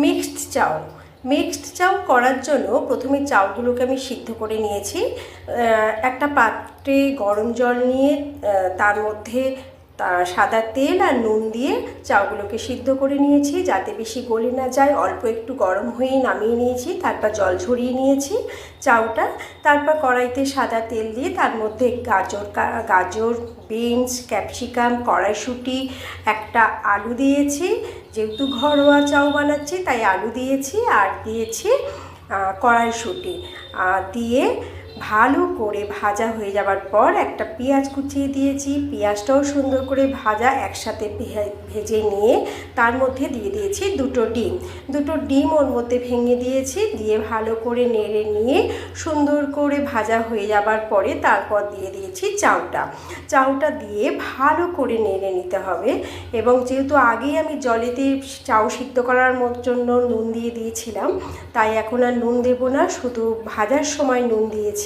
Mixed চাউ। Mixed চাউ করার জন্য প্রথমে চাউগুলোকে আমি সিদ্ধ করে নিয়েছি। একটা পাত্রে গরম জল নিয়ে তার মধ্যে সাদা তেল আর নুন দিয়ে চাউগুলোকে সিদ্ধ করে নিয়েছি যাতে বেশি গলে না যায়। অল্প একটু গরম হয়েই নামিয়ে নিয়েছি, তারপর জল ঝরিয়ে নিয়েছি চাউটা। তারপর কড়াইতে সাদা তেল দিয়ে তার মধ্যে গাজর, বিনস, ক্যাপসিকাম, কড়াইশুঁটি, একটা আলু দিয়েছি। যেহেতু ঘরোয়া চাউ বানাচ্ছি তাই আলু দিয়েছি, আর দিয়েছি কড়াইশুঁটি দিয়ে ভালো করে ভাজা হয়ে যাবার পর একটা পেঁয়াজ কুচিয়ে দিয়েছি। পেঁয়াজটাও সুন্দর করে ভাজা একসাথে ভেজে নিয়ে তার মধ্যে দিয়ে দিয়েছি দুটো ডিম ওর মধ্যে ভেঙে দিয়েছি। দিয়ে ভালো করে নেড়ে নিয়ে সুন্দর করে ভাজা হয়ে যাবার পরে তারপর দিয়ে দিয়েছি চাউটা দিয়ে ভালো করে নেড়ে নিতে হবে। এবং যেহেতু আগেই আমি জলেতে চাউ সিদ্ধ করার জন্য নুন দিয়ে দিয়েছিলাম, তাই এখন আর নুন দেবো না, শুধু ভাজার সময় নুন দিয়েছি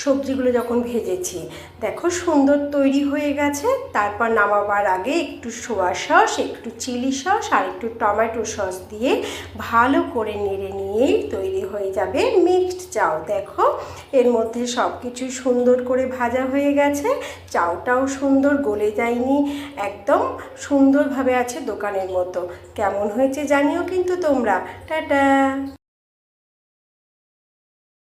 সবজিগুলো যখন ভেজেছি। দেখো সুন্দর তৈরি হয়ে গেছে। তারপর নামাবার আগে একটু সোয়া সস, একটু চিলি সস আর একটু টমেটো সস দিয়ে ভালো করে নেড়ে নিয়েই তৈরি হয়ে যাবে মিক্সড চাউ। দেখো এর মধ্যে সব কিছু সুন্দর করে ভাজা হয়ে গেছে, চাউটাও সুন্দর গলে যায়নি, একদম সুন্দরভাবে আছে দোকানের মতো। কেমন হয়েছে জানিও কিন্তু তোমরা। টাটা।